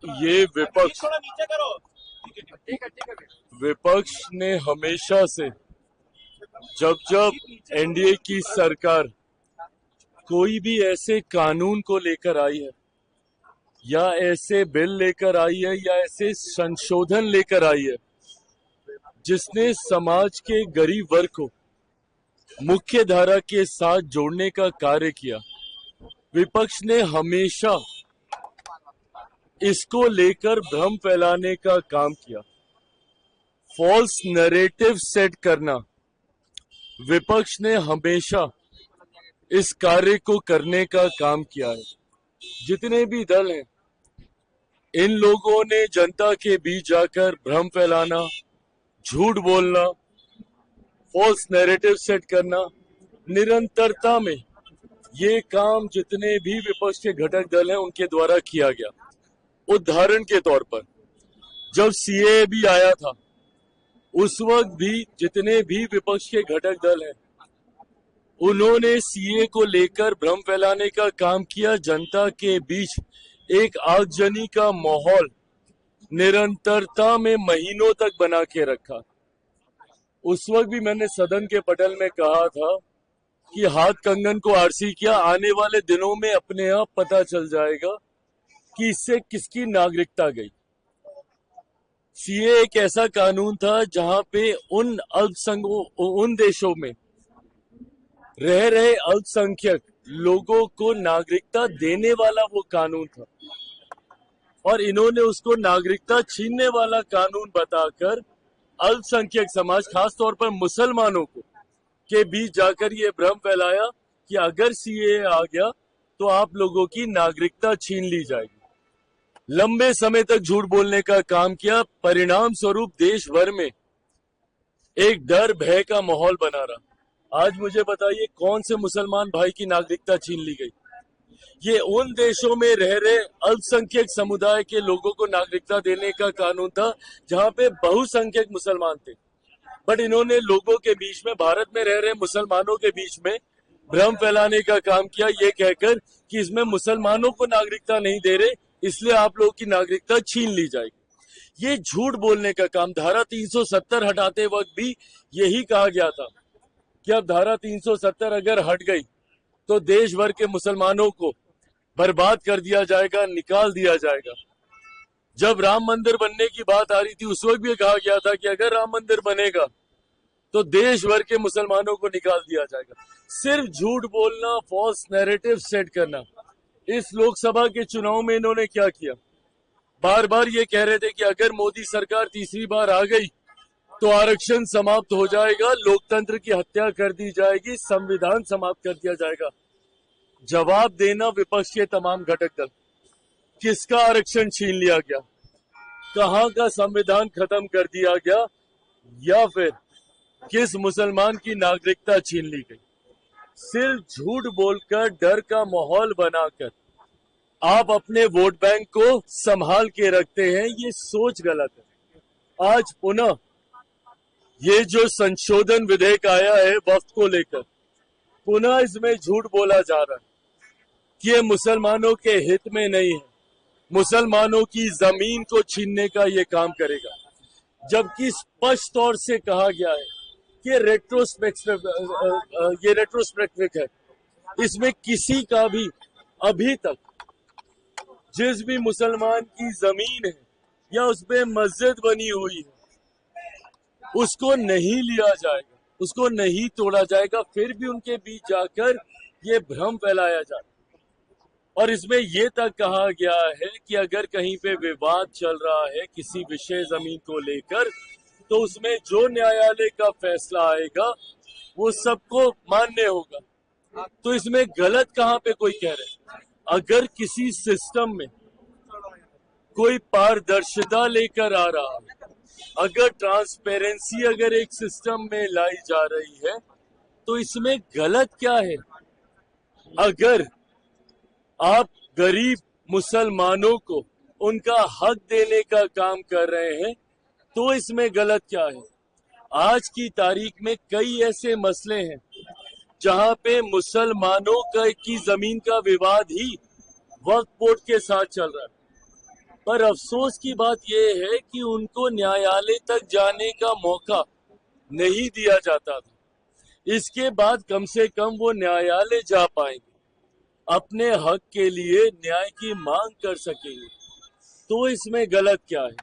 ये विपक्ष ने हमेशा से जब जब एनडीए की सरकार कोई भी ऐसे कानून को लेकर आई है या ऐसे बिल लेकर आई है या ऐसे संशोधन लेकर आई है जिसने समाज के गरीब वर्ग को मुख्य धारा के साथ जोड़ने का कार्य किया, विपक्ष ने हमेशा इसको लेकर भ्रम फैलाने का काम किया। फॉल्स नैरेटिव सेट करना, विपक्ष ने हमेशा इस कार्य को करने का काम किया है। जितने भी दल हैं, इन लोगों ने जनता के बीच जाकर भ्रम फैलाना, झूठ बोलना, फॉल्स नैरेटिव सेट करना, निरंतरता में ये काम जितने भी विपक्ष के घटक दल हैं उनके द्वारा किया गया। उदाहरण के तौर पर जब सीएए भी आया था, उस वक्त भी जितने भी विपक्ष के घटक दल हैं उन्होंने सीएए को लेकर भ्रम फैलाने का काम किया। जनता के बीच एक आगजनी का माहौल निरंतरता में महीनों तक बना के रखा। उस वक्त भी मैंने सदन के पटल में कहा था कि हाथ कंगन को आरसी किया, आने वाले दिनों में अपने आप पता चल जाएगा कि इससे किसकी नागरिकता गई। सीए एक ऐसा कानून था जहां पे उन देशों में रह रहे अल्पसंख्यक लोगों को नागरिकता देने वाला वो कानून था, और इन्होंने उसको नागरिकता छीनने वाला कानून बताकर अल्पसंख्यक समाज, खास तौर पर मुसलमानों को के बीच जाकर ये भ्रम फैलाया कि अगर सीए आ गया तो आप लोगों की नागरिकता छीन ली जाएगी। लंबे समय तक झूठ बोलने का काम किया। परिणाम स्वरूप देश भर में एक डर भय का माहौल बना रहा। आज मुझे बताइए कौन से मुसलमान भाई की नागरिकता छीन ली गई? ये उन देशों में रह रहे अल्पसंख्यक समुदाय के लोगों को नागरिकता देने का कानून था जहां पे बहुसंख्यक मुसलमान थे, बट इन्होंने लोगों के बीच में, भारत में रह रहे मुसलमानों के बीच में भ्रम फैलाने का काम किया, ये कहकर कि इसमें मुसलमानों को नागरिकता नहीं दे रहे इसलिए आप लोगों की नागरिकता छीन ली जाएगी। ये झूठ बोलने का काम। धारा 370 हटाते वक्त भी यही कहा गया था कि अब धारा 370 अगर हट गई तो देश भर के मुसलमानों को बर्बाद कर दिया जाएगा, निकाल दिया जाएगा। जब राम मंदिर बनने की बात आ रही थी उस वक्त भी कहा गया था कि अगर राम मंदिर बनेगा तो देश भर के मुसलमानों को निकाल दिया जाएगा। सिर्फ झूठ बोलना, फॉल्स नैरेटिव सेट करना। इस लोकसभा के चुनाव में इन्होंने क्या किया? बार बार ये कह रहे थे कि अगर मोदी सरकार तीसरी बार आ गई तो आरक्षण समाप्त हो जाएगा, लोकतंत्र की हत्या कर दी जाएगी, संविधान समाप्त कर दिया जाएगा। जवाब देना विपक्ष के तमाम घटक दल, किसका आरक्षण छीन लिया गया? कहां का संविधान खत्म कर दिया गया? या फिर किस मुसलमान की नागरिकता छीन ली गई? सिर्फ झूठ बोलकर, डर का माहौल बनाकर आप अपने वोट बैंक को संभाल के रखते हैं। ये सोच गलत है। आज पुनः ये जो संशोधन विधेयक आया है वक्फ को लेकर, पुनः इसमें झूठ बोला जा रहा है कि ये मुसलमानों के हित में नहीं है, मुसलमानों की जमीन को छीनने का ये काम करेगा, जबकि स्पष्ट तौर से कहा गया है कि ये रेट्रोस्पेक्टिव है। इसमें किसी का भी अभी तक जिस भी मुसलमान की जमीन है या उसमें मस्जिद बनी हुई है उसको नहीं लिया जाएगा, उसको नहीं तोड़ा जाएगा। फिर भी उनके बीच जाकर ये भ्रम फैलाया जाए। और इसमें ये तक कहा गया है कि अगर कहीं पे विवाद चल रहा है किसी विशेष जमीन को लेकर तो उसमें जो न्यायालय का फैसला आएगा वो सबको मान्य होगा। तो इसमें गलत कहां पे कोई कह रहे हैं? अगर किसी सिस्टम में कोई पारदर्शिता लेकर आ रहा है, अगर ट्रांसपेरेंसी अगर एक सिस्टम में लाई जा रही है तो इसमें गलत क्या है? अगर आप गरीब मुसलमानों को उनका हक देने का काम कर रहे हैं तो इसमें गलत क्या है? आज की तारीख में कई ऐसे मसले हैं जहां पे मुसलमानों की जमीन का विवाद ही वक्फ बोर्ड के साथ चल रहा है। पर अफसोस की बात यह है कि उनको न्यायालय तक जाने का मौका नहीं दिया जाता था। इसके बाद कम से कम वो न्यायालय जा पाएंगे, अपने हक के लिए न्याय की मांग कर सकेंगे। तो इसमें गलत क्या है?